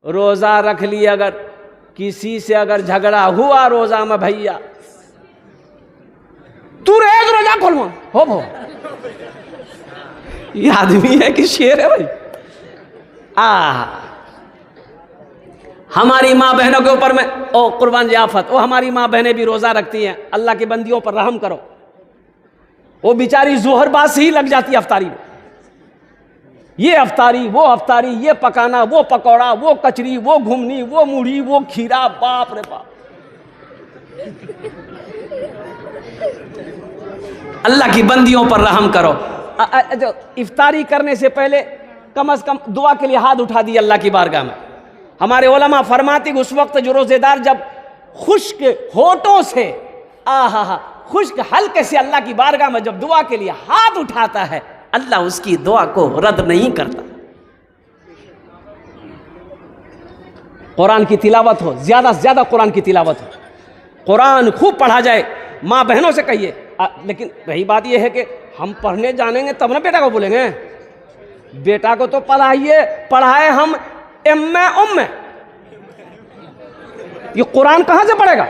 रोजा रख लिए, अगर किसी से अगर झगड़ा हुआ रोजा में, भैया तू रोज रोजा खोलवा हो ये आदमी है कि शेर है भाई। हमारी माँ बहनों के ऊपर में ओ कुर्बान जाफत, ओ हमारी माँ बहनें भी रोजा रखती हैं, अल्लाह की बंदियों पर रहम करो। वो बेचारी जोहर बाद से ही लग जाती है अफ्तारी में, ये अफ्तारी वो अफ्तारी, ये पकाना वो पकौड़ा, वो कचरी वो घुमनी वो मूढ़ी वो खीरा, बाप रे बाप। अल्लाह की बंदियों पर रहम करो। इफ्तारी करने से पहले कम से कम दुआ के लिए हाथ उठा दिए अल्लाह की बारगाह में। हमारे उलमा फरमाते उस वक्त जो रोजेदार जब खुश्क होठों से खुश्क हल्के से अल्लाह की बारगाह में जब दुआ के लिए हाथ उठाता है, अल्लाह उसकी दुआ को रद्द नहीं करता। कुरान की तिलावत हो, ज्यादा से ज्यादा कुरान की तिलावत हो, कुरान खूब पढ़ा जाए। माँ बहनों से कहिए, लेकिन रही बात यह है कि हम पढ़ने जानेंगे तब ना बेटा को बोलेंगे। बेटा को तो पढ़ाए हम एम्मे उम्मे, ये कुरान कहां से पढ़ेगा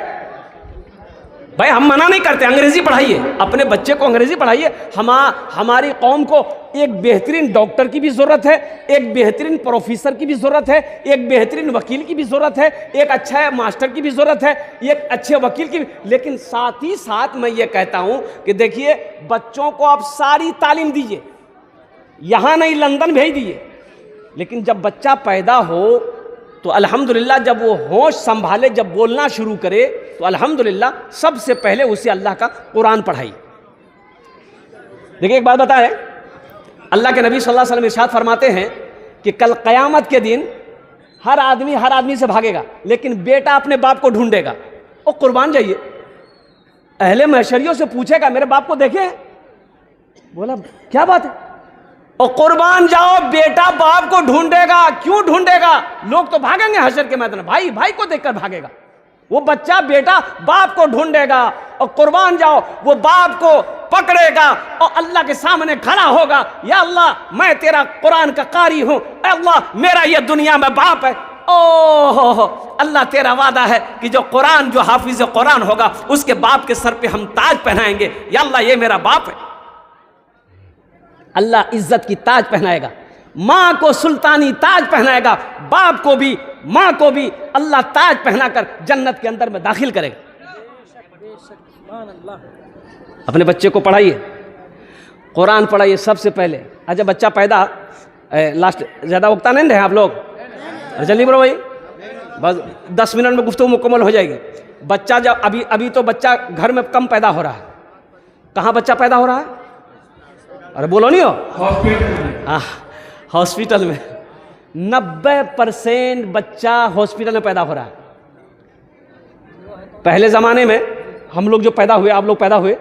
भाई? हम मना नहीं करते, अंग्रेजी पढ़ाइए, अपने बच्चे को अंग्रेजी पढ़ाइए। हमारी कौम को एक बेहतरीन डॉक्टर की भी जरूरत है, एक बेहतरीन प्रोफेसर की भी जरूरत है, एक बेहतरीन वकील की भी जरूरत है, एक अच्छा मास्टर की भी जरूरत है, एक अच्छे वकील की भी। लेकिन साथ ही साथ मैं ये कहता हूं कि देखिए, बच्चों को आप सारी तालीम दीजिए, यहां नहीं लंदन भेज दीजिए, लेकिन जब बच्चा पैदा हो तो अल्हम्दुलिल्लाह जब वो होश संभाले, जब बोलना शुरू करे तो अल्हम्दुलिल्लाह सबसे पहले उसे अल्लाह का कुरान पढ़ाई। देखिए एक बात बताएं, अल्लाह के नबी सल्लल्लाहु अलैहि वसल्लम इरशाद फरमाते हैं कि कल क़यामत के दिन हर आदमी से भागेगा, लेकिन बेटा अपने बाप को ढूंढेगा। और कुर्बान जाइए, अहले महशरियों से पूछेगा मेरे बाप को देखे? बोला क्या बात है? और कुर्बान जाओ, बेटा बाप को ढूंढेगा। क्यों ढूंढेगा? लोग तो भागेंगे हशर के मैदान, भाई भाई को देखकर भागेगा, वो बच्चा बेटा बाप को ढूंढेगा। और कुर्बान जाओ, वो बाप को पकड़ेगा और अल्लाह के सामने खड़ा होगा, या अल्लाह मैं तेरा कुरान का कारी हूं, अल्लाह मेरा ये दुनिया में बाप है। ओह अल्लाह तेरा वादा है कि जो कुरान, जो हाफिज कुरान होगा उसके बाप के सर पे हम ताज पहनाएंगे, या अल्लाह ये मेरा बाप है। अल्लाह इज्जत की ताज पहनाएगा, माँ को सुल्तानी ताज पहनाएगा, बाप को भी माँ को भी अल्लाह ताज पहनाकर जन्नत के अंदर में दाखिल करेगा। अपने बच्चे को पढ़ाइए, कुरान पढ़ाइए सबसे पहले। अच्छा बच्चा पैदा लास्ट ज़्यादा वक्ता नहीं रहे आप लोग, जल्दी बोलो भाई, बस 10 मिनट में गुफ्तगू मुकम्मल हो जाएगी। बच्चा जब अभी तो बच्चा घर में कम पैदा हो रहा है। कहाँ बच्चा पैदा हो रहा है? अरे बोलो नहीं हो, हॉस्पिटल में 90% बच्चा हॉस्पिटल में पैदा हो रहा है। पहले ज़माने में हम लोग जो पैदा हुए, आप लोग पैदा हुए,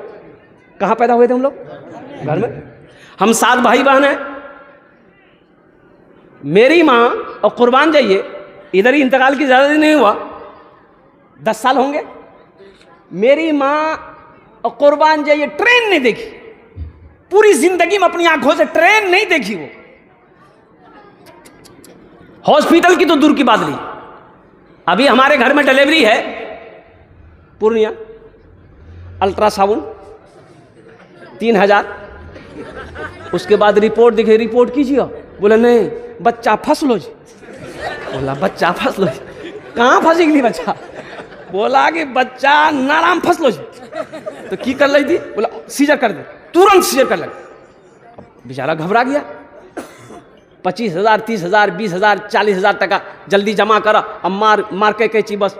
कहाँ पैदा हुए थे हम लोग? घर में। हम 7 भाई बहन हैं। मेरी माँ, और कुर्बान जाइए, इधर ही इंतकाल की ज़्यादा दिन नहीं हुआ, 10 साल होंगे। मेरी माँ और कुर्बान जाइए ट्रेन नहीं देखी, पूरी जिंदगी में अपनी आंखों से ट्रेन नहीं देखी। वो हॉस्पिटल की तो दूर की बात नहीं। अभी हमारे घर में डिलीवरी है पूर्णिया, अल्ट्रासाउंड 3000, उसके बाद रिपोर्ट दिखे, रिपोर्ट कीजिए, बोला नहीं बच्चा फंस लो जी। बोला बच्चा फंस लो जी, कहाँ फंसेगी बच्चा? बोला कि बच्चा नाराम फंस लो जी। तो की कर ली थी? बोला सीजर कर दे, तुरंत सीजर कर लगे। बेचारा घबरा गया, 25,000 30,000 20,000 40,000 टका जल्दी जमा करा, अब मार के कैची बस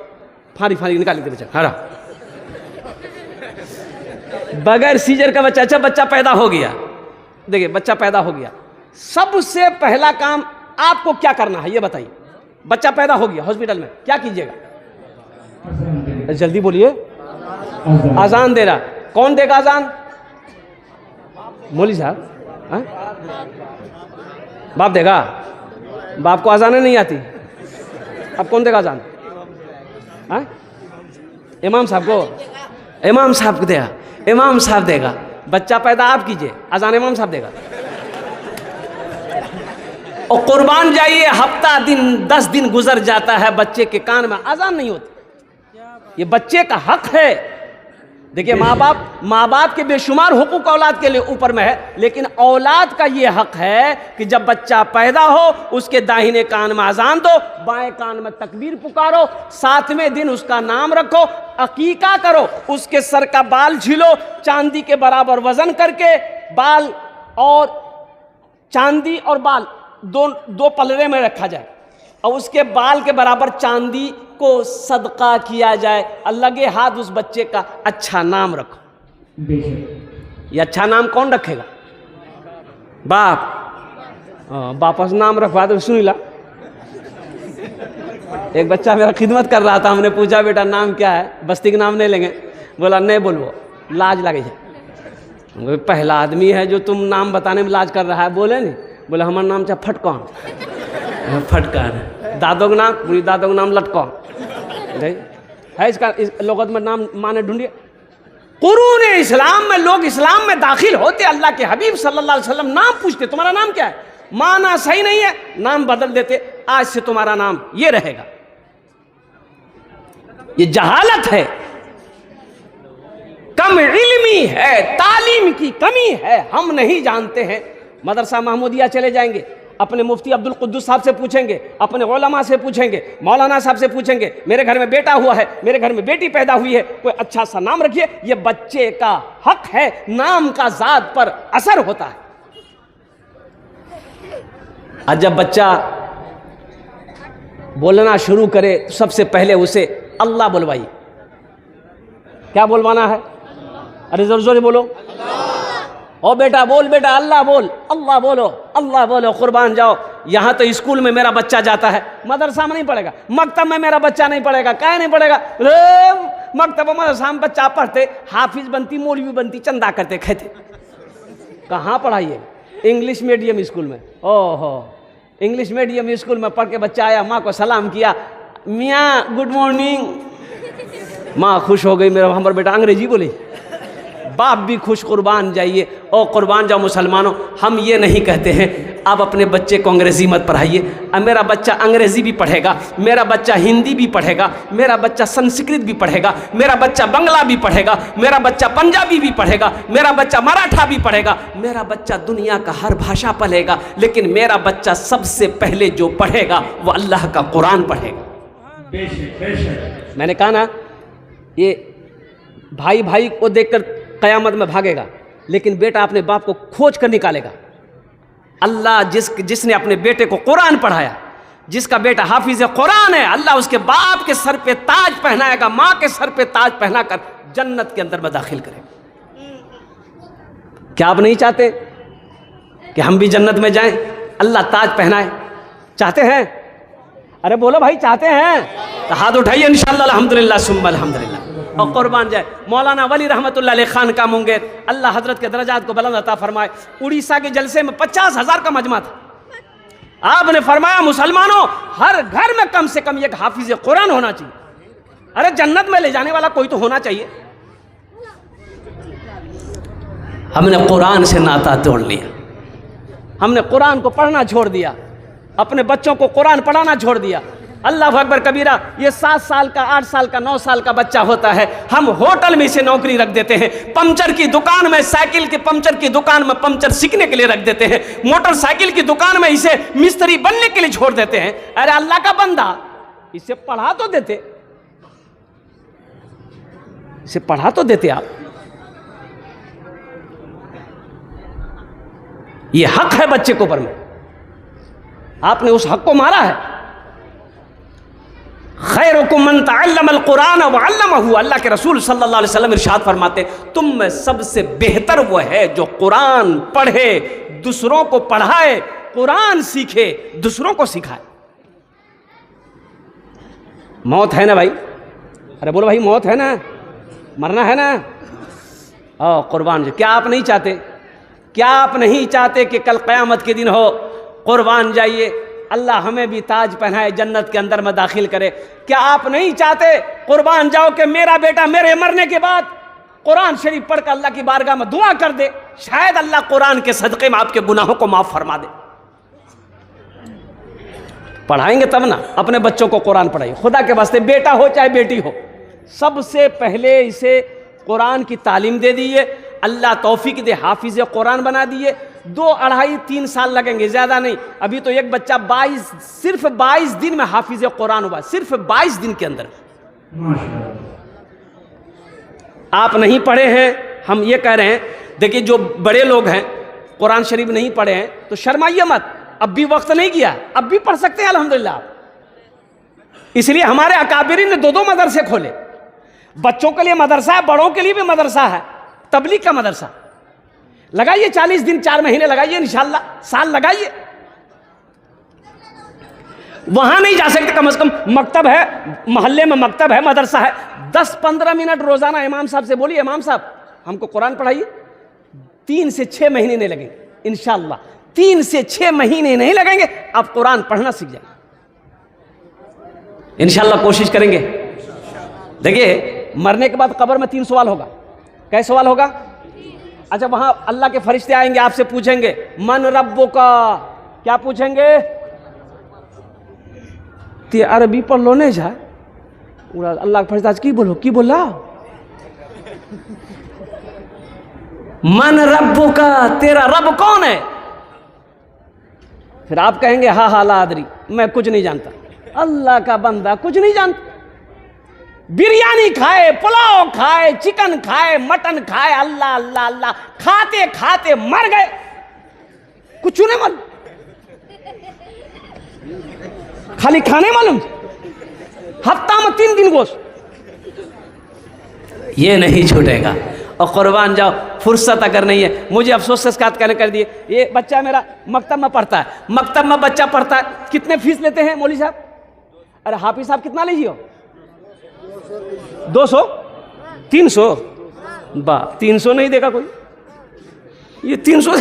फाड़ी निकाली थी बेचारा। हरा बगैर सीजर का बच्चा। अच्छा बच्चा पैदा हो गया, देखिए बच्चा पैदा हो गया, सबसे पहला काम आपको क्या करना है ये बताइए। बच्चा पैदा हो गया हॉस्पिटल में, क्या कीजिएगा? जल्दी बोलिए। अजान दे रहा, कौन देगा अजान? मौलवी साहब? बाप देगा? बाप को अजान नहीं आती, अब कौन देगा अजान? इमाम साहब को? इमाम साहब को देगा, इमाम साहब देगा। बच्चा पैदा आप कीजिए, अजान इमाम साहब देगा। और कुर्बान जाइए, हफ्ता दिन 10 दिन गुजर जाता है, बच्चे के कान में अजान नहीं होती। ये बच्चे का हक है। देखिए, माँ बाप के बेशुमार हुकूक औलाद के लिए ऊपर में है, लेकिन औलाद का ये हक है कि जब बच्चा पैदा हो उसके दाहिने कान में अजान दो, बाएं कान में तकबीर पुकारो, 7वें दिन उसका नाम रखो, अकीका करो, उसके सर का बाल छीलो, चांदी के बराबर वजन करके बाल और चांदी और बाल दो पलड़े में रखा जाए और उसके बाल के बराबर चांदी को सदका किया जाए। लगे हाथ उस बच्चे का अच्छा नाम रखो। ये अच्छा नाम कौन रखेगा? बाप। वापस नाम रखवा दो। सुन ला, एक बच्चा मेरा खिदमत कर रहा था, हमने पूछा बेटा नाम क्या है? बस्ती का नाम नहीं लेंगे। बोला नहीं बोलबो, लाज लगे है। पहला आदमी है जो तुम नाम बताने में लाज कर रहा है। बोले नहीं? बोले हमारा नाम चाहे फटकौन। फटकार। दादों का नाम, पूरी दादों का नाम लटकौन है। इसका इस लोगत में नाम माने ढूंढिए। कुरून इस्लाम में लोग इस्लाम में दाखिल होते, अल्लाह के हबीब सल्लल्लाहु अलैहि वसल्लम नाम पूछते, तुम्हारा नाम क्या है? माना सही नहीं है, नाम बदल देते, आज से तुम्हारा नाम ये रहेगा। ये जहालत है, कम इल्मी है, तालीम की कमी है, हम नहीं जानते हैं। मदरसा महमूदिया चले जाएंगे, अपने मुफ्ती अब्दुल कुद्दूस साहब से पूछेंगे, अपने उलमा से पूछेंगे, मौलाना साहब से पूछेंगे, मेरे घर में बेटा हुआ है, मेरे घर में बेटी पैदा हुई है, कोई अच्छा सा नाम रखिए। ये बच्चे का हक है, नाम का जात पर असर होता है। आज जब बच्चा बोलना शुरू करे तो सबसे पहले उसे अल्लाह बुलवाइए। क्या बोलवाना है? अरे जोर जोर बोलो। ओ बेटा बोल, बेटा अल्लाह बोल, अल्लाह बोलो, अल्लाह बोलो, कुर्बान जाओ। यहाँ तो स्कूल में मेरा बच्चा जाता है, मदरसा में नहीं पढ़ेगा, मकतब में मेरा बच्चा नहीं पढ़ेगा। क्या नहीं पढ़ेगा? मकतब में मदरसा में बच्चा पढ़ते, हाफिज बनती, मौलवी बनती, चंदा करते खाते। कहाँ पढ़ाइए? इंग्लिश मीडियम स्कूल में। ओहो, इंग्लिश मीडियम स्कूल में पढ़ के बच्चा आया, माँ को सलाम किया, मियाँ गुड मॉर्निंग। माँ खुश हो गई, मेरा हमारा बेटा अंग्रेजी बोले। बाप भी खुश। कुर्बान जाइए। और कुर्बान जाओ मुसलमानों, हम ये नहीं कहते हैं आप अपने बच्चे को अंग्रेज़ी मत पढ़ाइए। मेरा बच्चा अंग्रेज़ी भी पढ़ेगा, मेरा बच्चा हिंदी भी पढ़ेगा, मेरा बच्चा संस्कृत भी पढ़ेगा, मेरा बच्चा बंगला भी पढ़ेगा, मेरा बच्चा पंजाबी भी पढ़ेगा, मेरा बच्चा मराठा भी पढ़ेगा, मेरा बच्चा दुनिया का हर भाषा पढ़ेगा, लेकिन मेरा बच्चा सबसे पहले जो पढ़ेगा वो अल्लाह का कुरान पढ़ेगा। मैंने कहा ना, ये भाई भाई को देखकर क़यामत में भागेगा, लेकिन बेटा अपने बाप को खोज कर निकालेगा। अल्लाह जिसने अपने बेटे को कुरान पढ़ाया, जिसका बेटा हाफिज कुरान है, अल्लाह उसके बाप के सर पे ताज पहनाएगा, माँ के सर पे ताज पहनाकर जन्नत के अंदर में दाखिल करेगा। क्या आप नहीं चाहते कि हम भी जन्नत में जाएं, अल्लाह ताज पहनाए? चाहते हैं? अरे बोलो भाई, चाहते हैं तो हाथ उठाइए। इंशाअल्लाह अल्हम्दुलिल्लाह सुम्मा अल्हम्दुलिल्लाह। और कुर्बान जाए। मौलाना वली रहमतुल्लाह अलैह खान का मुंगेर, अल्लाह हजरत के दरजात को बुलंद अता फरमाए। उड़ीसा के जलसे में 50,000 का मजमा था। आपने फरमाया मुसलमानों, हर घर में कम से कम एक हाफिज कुरान होना चाहिए। अरे जन्नत में ले जाने वाला कोई तो होना चाहिए। हमने कुरान से नाता तोड़ लिया, हमने कुरान को पढ़ना छोड़ दिया, अपने बच्चों को कुरान पढ़ाना छोड़ दिया। अल्लाह अकबर कबीरा। ये 7 साल का, 8 साल का, 9 साल का बच्चा होता है, हम होटल में इसे नौकरी रख देते हैं, पंचर की दुकान में, साइकिल के पंचर की दुकान में पंचर सीखने के लिए रख देते हैं, मोटरसाइकिल की दुकान में इसे मिस्त्री बनने के लिए छोड़ देते हैं। अरे अल्लाह का बंदा, इसे पढ़ा तो देते, इसे पढ़ा तो देते आप। ये हक है बच्चे को ऊपर में, आपने उस हक को मारा है। खैरुकुम मन तअल्लमल कुरान व अल्लमहु, अल्लाह के रसूल सल्लल्लाहु अलैहि वसल्लम इरशाद फरमाते, तुम में सबसे बेहतर वो है जो कुरान पढ़े, दूसरों को पढ़ाए, कुरान सीखे, दूसरों को सिखाए। मौत है ना भाई? अरे बोलो भाई, मौत है ना, मरना है ना। कुर्बान, क्या आप नहीं चाहते? क्या आप नहीं चाहते कि कल क़यामत के दिन हो, कुर्बान जाइए, अल्लाह हमें भी ताज पहनाए, जन्नत के अंदर में दाखिल करे? क्या आप नहीं चाहते, कुर्बान जाओ, कि मेरा बेटा मेरे मरने के बाद कुरान शरीफ पढ़कर अल्लाह की बारगाह में दुआ कर दे, शायद अल्लाह कुरान के सदक़े में आपके गुनाहों को माफ़ फरमा दे। पढ़ाएंगे तब ना, अपने बच्चों को कुरान पढ़ाइए खुदा के वास्ते, बेटा हो चाहे बेटी हो, सबसे पहले इसे कुरान की तालीम दे दिए, अल्लाह तौफीक दे हाफिज कुरान बना दिए। 2, 2.5, 3 साल लगेंगे, ज़्यादा नहीं। अभी तो एक बच्चा सिर्फ 22 दिन में हाफिज कुरान हुआ, सिर्फ 22 दिन के अंदर। आप नहीं पढ़े हैं, हम ये कह रहे हैं, देखिए जो बड़े लोग हैं कुरान शरीफ नहीं पढ़े हैं तो शर्माइए मत, अब भी वक्त नहीं गया, अब भी पढ़ सकते हैं अल्हम्दुलिल्लाह। इसलिए हमारे अकाबिरीन ने 2 मदरसे खोले, बच्चों के लिए मदरसा है, बड़ों के लिए भी मदरसा है, तबलीग का मदरसा। लगाइए 40 दिन 4 महीने लगाइए, इंशाअल्लाह साल लगाइए। वहां नहीं जा सकते, कम से कम मकतब है, मोहल्ले में मकतब है, मदरसा है, 10-15 मिनट रोजाना इमाम साहब से बोलिए, इमाम साहब हमको कुरान पढ़ाइए। 3 से 6 महीने नहीं लगेंगे इंशाअल्लाह, 3 से 6 महीने नहीं लगेंगे, आप कुरान पढ़ना सीख जाएंगे इंशाअल्लाह। कोशिश करेंगे। देखिए मरने के बाद कब्र में 3 सवाल होगा। कैसे सवाल होगा? अच्छा, वहां अल्लाह के फरिश्ते आएंगे, आपसे पूछेंगे मन रब्बुका, क्या पूछेंगे? ते अरबी पढ़ लो नहीं जा, अल्लाह के फरिश्ता की बोलो, की बोला मन रब्बुका, तेरा रब कौन है? फिर आप कहेंगे हा हा ला अदरी, मैं कुछ नहीं जानता। अल्लाह का बंदा कुछ नहीं जानता, बिरयानी खाए, पुलाव खाए, चिकन खाए, मटन खाए, अल्लाह अल्लाह अल्लाह खाते खाते मर गए, कुछ नहीं मालूम, खाली खाने मालूम, हफ्ता में 3 दिन गोश्त। ये नहीं छूटेगा। और कुर्बान जाओ, फुर्सत अगर नहीं है, मुझे अफसोस से इसका कहने कर दिए, ये बच्चा मेरा मकतब में पढ़ता है, मकतब में बच्चा पढ़ता है, कितने फीस लेते हैं मौलवी साहब? अरे हाफिज साहब कितना लीजिए? 200 300? बा 300 नहीं देगा कोई, ये 300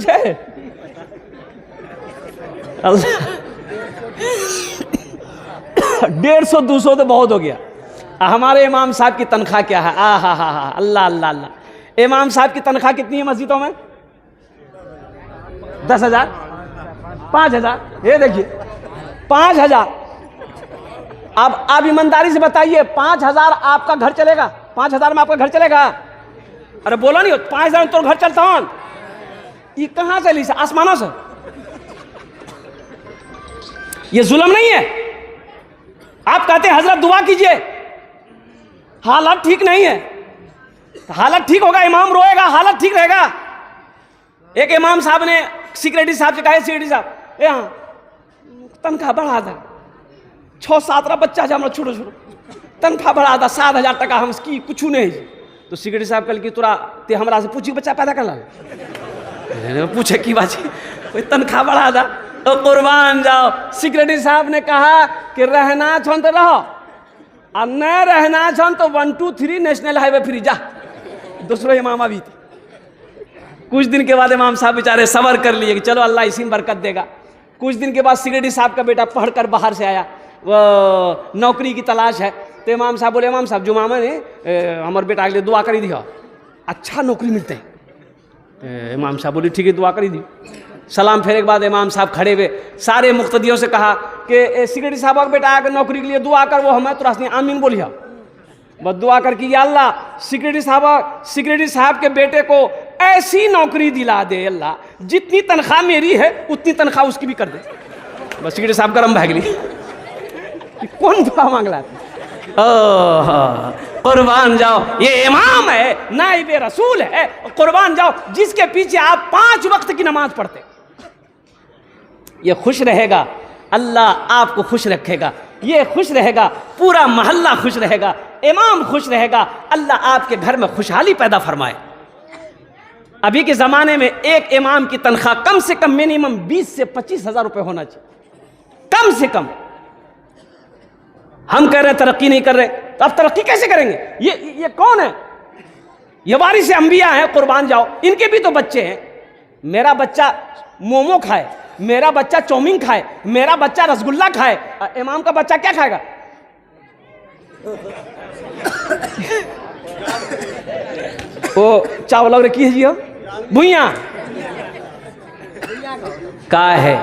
है। अल्लाह 150 200 तो बहुत हो गया। हमारे इमाम साहब की तनख्वाह क्या है? आ हा हा हा, अल्लाह अल्लाह अल्लाह। इमाम साहब की तनख्वाह कितनी है मस्जिदों में? 10,000 5,000, ये देखिए 5,000। अब आप ईमानदारी से बताइए, 5,000 आपका घर चलेगा? 5,000 में आपका घर चलेगा? अरे बोला नहीं, 5,000 में तो घर चलता हूं। ये कहां चली से? आसमानों से। ये जुल्म नहीं है। आप कहते हैं हजरत दुआ कीजिए, हालत ठीक नहीं है, हालत ठीक होगा, इमाम रोएगा, हालत ठीक रहेगा। एक इमाम साहब ने सिक्योरिटी साहब से कहा, सिक्योरिटी साहब यहाँ तनख्वाह बढ़ा था, 6-7 बच्चा जा हम छोटो छोटो, तनख्वाह बढ़ा था 7,000 टका, हम की कुछ नहीं। तो सिक्योरिटी साहब कल की तोरा ते हमरा से पूछी बच्चा पैदा कर ला, पूछे की बात कोई तनख्वाह बढ़ा था। तो कुर्बान जाओ, सिक्योरिटी साहब ने कहा कि रहना छो तो रहो, और न रहना छो तो 1 2 3 नेशनल हाईवे फ्री जा। दूसरो इमाम अभी थे। कुछ दिन के बाद इमाम साहब बेचारे सबर कर लिए कि चलो अल्लाह इसी में बरकत देगा। कुछ दिन के बाद सिक्योरिटी साहब का बेटा पढ़कर बाहर से आया, वो नौकरी की तलाश है। तो इमाम साहब बोले, इमाम साहब जुमामा ने हमारे बेटा के लिए दुआ करी दिया, अच्छा नौकरी मिलते हैं। इमाम साहब बोले ठीक है, दुआ करी दी। सलाम फेरे के बाद इमाम साहब खड़े हुए, सारे मुक्तदियों से कहा कि सिक्योरिटी साहब का बेटा आकर नौकरी के लिए दुआ कर, वो हमें तुरंत आमीन बोलिया। बस दुआ कर कि या अल्लाह सिक्योरिटी साहब के बेटे को ऐसी नौकरी दिला दे अल्लाह, जितनी तनख्वाह मेरी है उतनी तनख्वाह उसकी भी कर दे। बस सिक्योरिटी साहब गरम भाग ली, कौन दुआ मांग रहा था? कुर्बान जाओ, ये इमाम है, नाइब रसूल है। कुर्बान जाओ, जिसके पीछे आप 5 वक्त की नमाज पढ़ते, ये खुश रहेगा, अल्लाह आपको खुश रखेगा, ये खुश रहेगा, पूरा मोहल्ला खुश रहेगा, इमाम खुश रहेगा, अल्लाह आपके घर में खुशहाली पैदा फरमाए। अभी के ज़माने में एक इमाम की तनख्वाह कम से कम मिनिमम 20 से 25 हज़ार रुपये होना चाहिए, कम से कम। हम कह रहे हैं तरक्की नहीं कर रहे, तो आप तरक्की कैसे करेंगे? ये कौन है? ये वारिस अंबिया है। कुर्बान जाओ, इनके भी तो बच्चे हैं। मेरा बच्चा मोमो खाए, मेरा बच्चा चाउमीन खाए, मेरा बच्चा रसगुल्ला खाए, इमाम का बच्चा क्या खाएगा? वो चावल और कीजिए हम भुइया का है,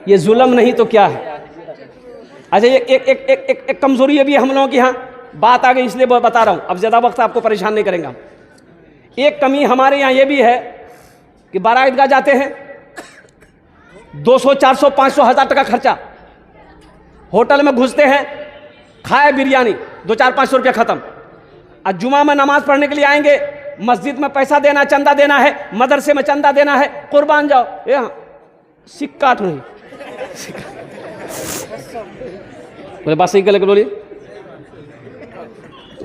ये जुल्म नहीं तो क्या है? अच्छा, एक कमजोरी ये भी है हम लोगों की यहाँ, बात आ गई इसलिए बता रहा हूँ, अब ज़्यादा वक्त आपको परेशान नहीं करेंगे हम। एक कमी हमारे यहाँ ये भी है कि बारह ईदगाह जाते हैं, 200, 400, 500, 1000 टका खर्चा, होटल में घुसते हैं, खाए बिरयानी, 200-400-500 रुपया खत्म। आज जुमा में नमाज पढ़ने के लिए आएंगे, मस्जिद में पैसा देना, चंदा देना है, मदरसे में चंदा देना है, कुर्बान जाओ, ये सिक्का नहीं, बोले बात सही गलत बोलिए,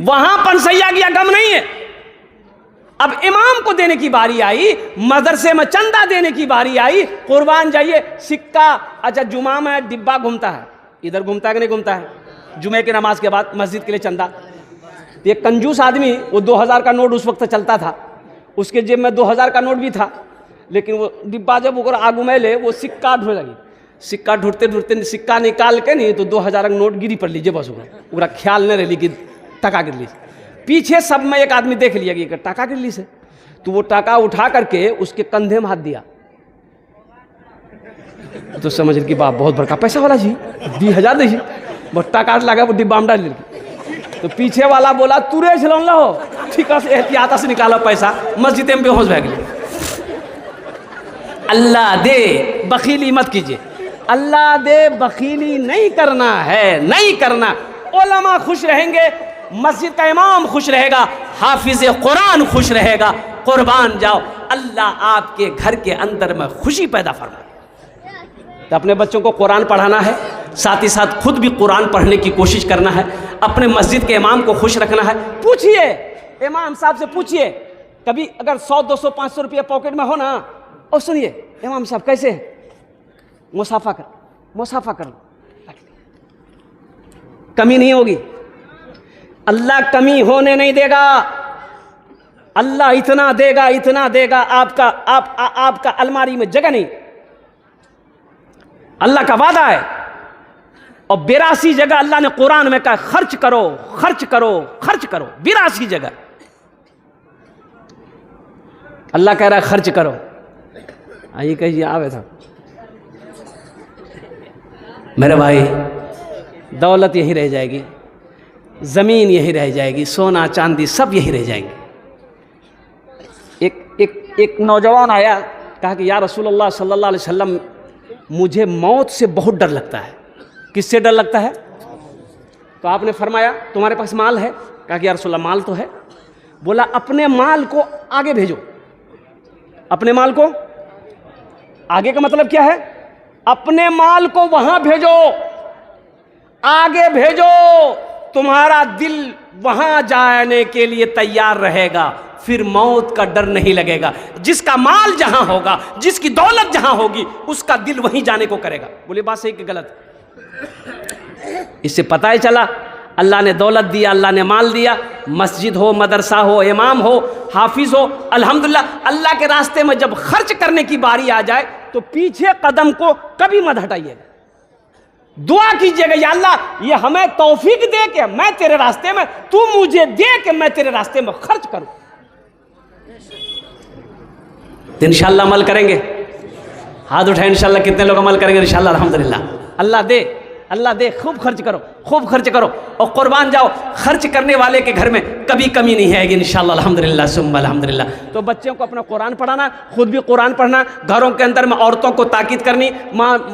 वहां पनसैया किया गम नहीं है। अब इमाम को देने की बारी आई, मदरसे में चंदा देने की बारी आई, कुर्बान जाइए, सिक्का। अच्छा, जुमा में डिब्बा घूमता है, इधर घूमता है कि नहीं घूमता है? जुमे की नमाज के बाद मस्जिद के लिए चंदा। ये कंजूस आदमी, वो 2000 का नोट उस वक्त चलता था, उसके जेब में 2000 का नोट भी था, लेकिन वो डिब्बा जब ओकर आगू में ले, वो सिक्का ढूंढ लगी, सिक्का ढूंढते ढूंढते सिक्का निकाल के नहीं तो 2000 का नोट गिरी पड़ लीजिए, बस ओकरा ख्याल नहीं रही कि टका गिर ली। पीछे सब में एक आदमी देख लिया कि टका गिर ली से, तो वो टका उठा करके उसके कंधे में हाथ दिया, तो समझ कि बाप बहुत बड़का पैसा वाला जी, 20,000 दीजिए, बस टका लगा वो डिब्बा में डाल। तो पीछे वाला बोला तुरे चलो लो, ठीक है, एहतियात से निकाला पैसा, मस्जिद में बेहोश भाग गई। अल्लाह दे, बखीली मत कीजिए, अल्लाह दे, बखीली नहीं करना है, नहीं करना। उलमा खुश रहेंगे, मस्जिद का इमाम खुश रहेगा, हाफिज कुरान खुश रहेगा, कुर्बान जाओ, अल्लाह आपके घर के अंदर में खुशी पैदा फरमाए। तो अपने बच्चों को कुरान पढ़ाना है, साथ ही साथ खुद भी कुरान पढ़ने की कोशिश करना है, अपने मस्जिद के इमाम को खुश रखना है। पूछिए इमाम साहब से, पूछिए कभी अगर 100, 200, 500 रुपया पॉकेट में हो ना, और सुनिए इमाम साहब कैसे है, मुसाफा कर, मुसाफा कर, कमी नहीं होगी, अल्लाह कमी होने नहीं देगा, अल्लाह इतना देगा, इतना देगा, आपका अलमारी में जगह नहीं, अल्लाह का वादा है। और 82 जगह अल्लाह ने कुरान में कहा खर्च करो, खर्च करो, खर्च करो, 82 जगह अल्लाह कह रहा है खर्च करो। आइए कहिए आवे था मेरे भाई, दौलत यही रह जाएगी, ज़मीन यही रह जाएगी, सोना चांदी सब यही रह जाएंगे। एक नौजवान आया, कहा कि या रसूलुल्लाह सल्लल्लाहु अलैहि वसल्लम, मुझे मौत से बहुत डर लगता है। किससे डर लगता है? तो आपने फरमाया तुम्हारे पास माल है? कहा कि या रसूलल्लाह माल तो है। बोला अपने माल को आगे भेजो। अपने माल को आगे का मतलब क्या है? अपने माल को वहां भेजो, आगे भेजो, तुम्हारा दिल वहां जाने के लिए तैयार रहेगा, फिर मौत का डर नहीं लगेगा। जिसका माल जहां होगा, जिसकी दौलत जहां होगी, उसका दिल वहीं जाने को करेगा। बोले बात सही कि गलत? इससे पता ही चला अल्लाह ने दौलत दिया, अल्लाह ने माल दिया, मस्जिद हो, मदरसा हो, इमाम हो, हाफिज हो, अल्हम्दुलिल्लाह। अल्लाह के रास्ते में जब खर्च करने की बारी आ जाए तो पीछे कदम को कभी मत हटाइएगा, दुआ कीजिएगा, या अल्लाह ये हमें तौफीक दे के मैं तेरे रास्ते में, तू मुझे दे के मैं तेरे रास्ते में खर्च करूं। इंशाअल्लाह अमल करेंगे। हाथ उठाए इंशाअल्लाह, कितने लोग अमल करेंगे इंशाअल्लाह? अल्हम्दुलिल्लाह। अल्लाह दे, अल्लाह दे, खूब खर्च करो, खूब खर्च करो और कुर्बान जाओ। खर्च करने वाले के घर में कभी कमी नहीं आएगी इंशाअल्लाह। अल्हम्दुलिल्लाह सुम्मा अल्हम्दुलिल्लाह। तो बच्चों को अपना कुरान पढ़ाना, खुद भी कुरान पढ़ना, घरों के अंदर में औरतों को ताकीद करनी।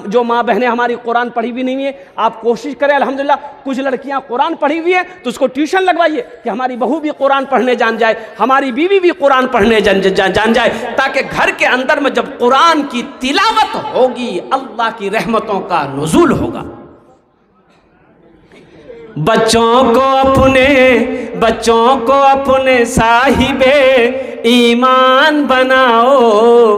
जो माँ बहनें हमारी कुरान पढ़ी भी नहीं है, आप कोशिश करें। अल्हम्दुलिल्लाह कुछ लड़कियाँ कुरान पढ़ी हुई है तो उसको ट्यूशन लगवाइए कि हमारी बहू भी कुरान पढ़ने जान जाए, हमारी बीवी भी कुरान पढ़ने जान जाए, ताकि घर के अंदर में जब कुरान की तिलावत होगी, अल्लाह की रहमतों का नुज़ूल होगा। बच्चों को अपने साहिबे ईमान बनाओ,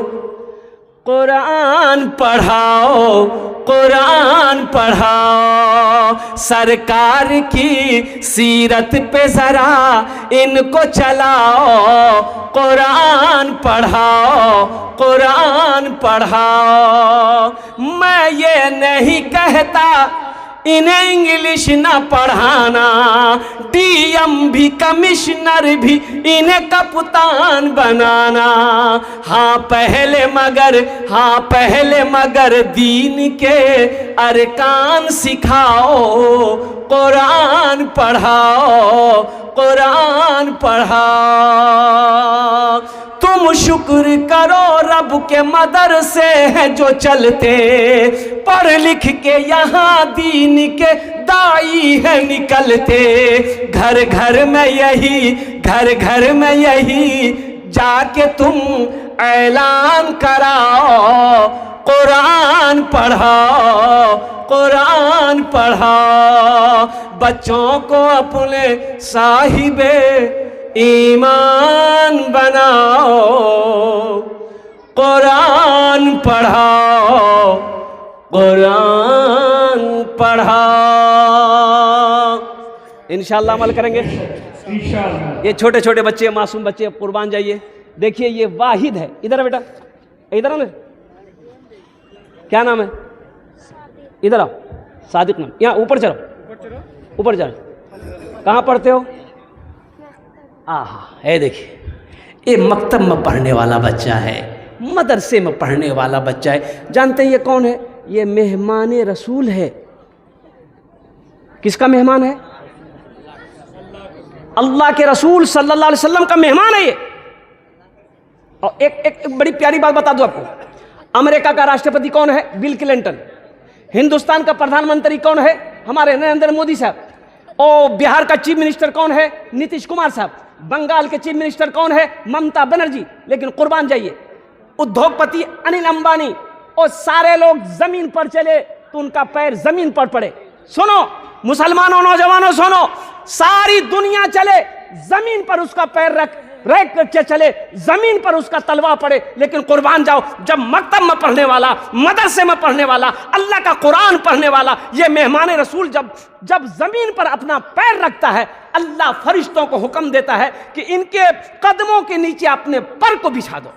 कुरान पढ़ाओ, कुरान पढ़ाओ। सरकार की सीरत पे जरा इनको चलाओ, कुरान पढ़ाओ, कुरान पढ़ाओ। मैं ये नहीं कहता इन्हें इंग्लिश ना पढ़ाना, डीएम भी कमिश्नर भी इन्हें कप्तान बनाना। हाँ पहले मगर दीन के अरकान सिखाओ, कुरान पढ़ाओ, कुरान पढ़ाओ। तुम शुक्र करो रब के मदरसे हैं जो चलते, पढ़ लिख के यहाँ दीन के दाई है निकलते। घर घर में यही जाके तुम ऐलान कराओ, कुरान पढ़ाओ, कुरान पढ़ाओ। बच्चों को अपने साहिबे ईमान बनाओ, कुरान पढ़ाओ, कुरान पढ़ाओ। इंशाअल्लाह अमल करेंगे इंशाअल्लाह। ये छोटे छोटे बच्चे, मासूम बच्चे, कुर्बान जाइए। देखिए ये वाहिद है, इधर है बेटा, इधर है, क्या नाम है? इधर आओ, सादिक नाम। यहाँ ऊपर चलो, ऊपर चलो। कहाँ पढ़ते हो? है देखिए, ये मकतब में पढ़ने वाला बच्चा है, मदरसे में पढ़ने वाला बच्चा है। जानते हैं ये कौन है? ये मेहमान रसूल है। किसका मेहमान है? अल्लाह के रसूल सल्लल्लाहु अलैहि वसल्लम का मेहमान है ये। और एक बड़ी प्यारी बात बता दूं आपको, अमेरिका का राष्ट्रपति कौन है? Bill Clinton. हिंदुस्तान का प्रधानमंत्री कौन है? हमारे नरेंद्र मोदी साहब। और बिहार का चीफ मिनिस्टर कौन है? नीतीश कुमार साहब। बंगाल के चीफ मिनिस्टर कौन है? ममता बनर्जी। लेकिन कुर्बान जाइए, उद्योगपति अनिल अंबानी और सारे लोग जमीन पर चले तो उनका पैर जमीन पर पड़े। सुनो मुसलमानों, नौजवानों सुनो, सारी दुनिया चले जमीन पर उसका पैर रख के चले, जमीन पर उसका तलवा पड़े, लेकिन कुर्बान जाओ जब मकतब में पढ़ने वाला, मदरसे में पढ़ने वाला, अल्लाह का कुरान पढ़ने वाला, ये मेहमान रसूल जब जमीन पर अपना पैर रखता है, अल्लाह फरिश्तों को हुक्म देता है कि इनके कदमों के नीचे अपने पर को बिछा दो।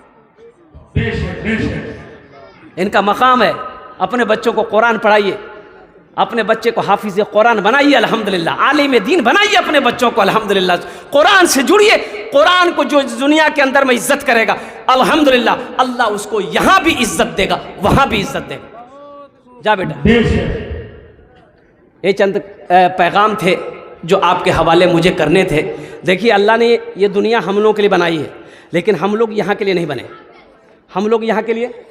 इनका मकाम है। अपने बच्चों को कुरान पढ़ाइए, अपने बच्चे को हाफिज कुरान बनाइए, अल्हम्दुलिल्लाह, आलिम दीन बनाइए अपने बच्चों को, अल्हम्दुलिल्लाह। कुरान से जुड़िए, कुरान को जो दुनिया के अंदर में इज्जत करेगा, अल्हम्दुलिल्लाह, अल्लाह उसको यहां भी इज्जत देगा, वहां भी इज्जत देगा। जा बेटा। ये चंद पैगाम थे जो आपके हवाले मुझे करने थे। देखिए अल्लाह ने ये दुनिया हम लोगों के लिए बनाई है, लेकिन हम लोग यहाँ के लिए नहीं बने। हम लोग यहाँ के लिए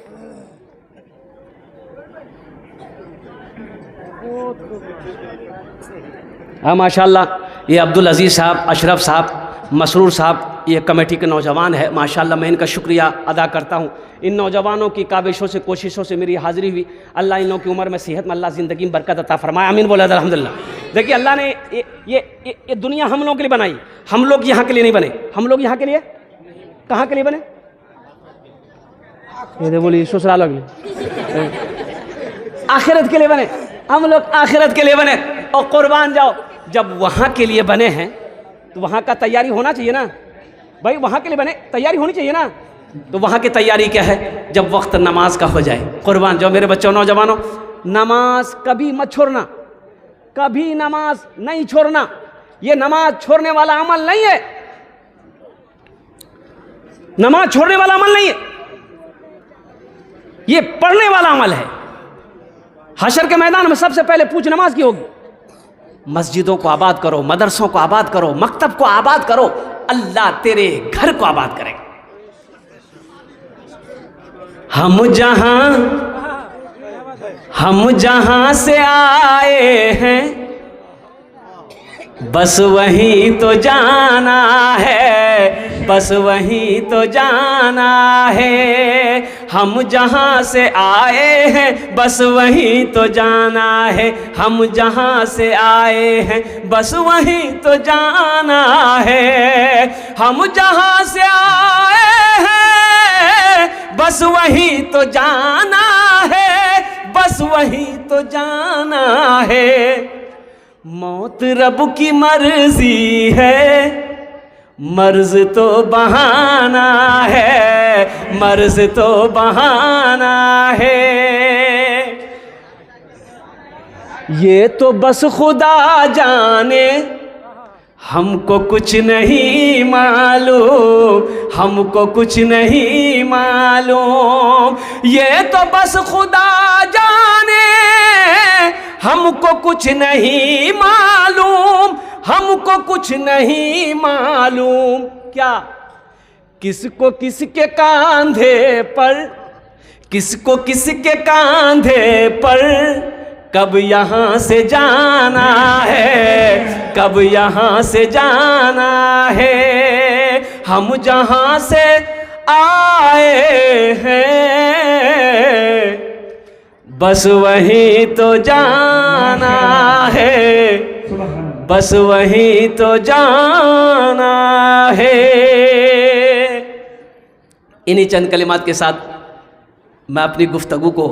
हाँ माशाल्लाह, ये अब्दुल अजीज़ साहब, अशरफ साहब, मसरूर साहब, ये कमेटी के नौजवान है माशाल्लाह। मैं इनका शुक्रिया अदा करता हूँ। इन नौजवानों की काविशों से, कोशिशों से मेरी हाज़िरी हुई। अल्लाह इन लोगों की उम्र में, सेहत में अल्लाह ज़िंदगी में बरकत अता फरमाए, आमीन बोला अल्हम्दुलिल्लाह। देखिए अल्लाह ने ये दुनिया हम लोगों के लिए बनाई, हम लोग यहाँ के लिए नहीं बने। हम लोग यहाँ के लिए कहाँ के लिए बने? ये बोलिए ससुरालों के लिए, आखिरत के लिए बने। हम लोग आखिरत के लिए बने। और कुर्बान जाओ, जब वहाँ के लिए बने हैं तो वहाँ का तैयारी होना चाहिए ना भाई, वहाँ के लिए बने, तैयारी होनी चाहिए ना। तो वहाँ की तैयारी क्या है? जब वक्त नमाज का हो जाए, कुर्बान जाओ मेरे बच्चों, नौजवानों, नमाज कभी मत छोड़ना, कभी नमाज नहीं छोड़ना। ये नमाज छोड़ने वाला अमल नहीं है, नमाज छोड़ने वाला अमल नहीं है, ये पढ़ने वाला अमल है। हशर के मैदान में सबसे पहले पूछ नमाज की होगी। मस्जिदों को आबाद करो, मदरसों को आबाद करो, मकतब को आबाद करो, अल्लाह तेरे घर को आबाद करेगा। हम जहां से आए हैं बस वहीं तो जाना है, बस वहीं तो जाना है। हम जहां से आए हैं बस वहीं तो जाना है, हम जहां से आए हैं बस वहीं तो जाना है। हम जहां से आए हैं बस वहीं तो जाना है, बस वहीं तो जाना है। मौत रब की मर्जी है, मर्ज तो बहाना है, मर्ज तो बहाना है। ये तो बस खुदा जाने, हमको कुछ नहीं मालूम, हमको कुछ नहीं मालूम। ये तो बस खुदा जाने, हमको कुछ नहीं मालूम, हमको कुछ नहीं मालूम। क्या? किसको किसके कांधे पर, किसको किसके कांधे पर कब यहाँ से जाना है, कब यहाँ से जाना है। हम जहाँ से आए हैं बस वहीं तो जाना है, बस वहीं तो जाना है। इन्हीं चंद कलिमात के साथ मैं अपनी गुफ्तगू को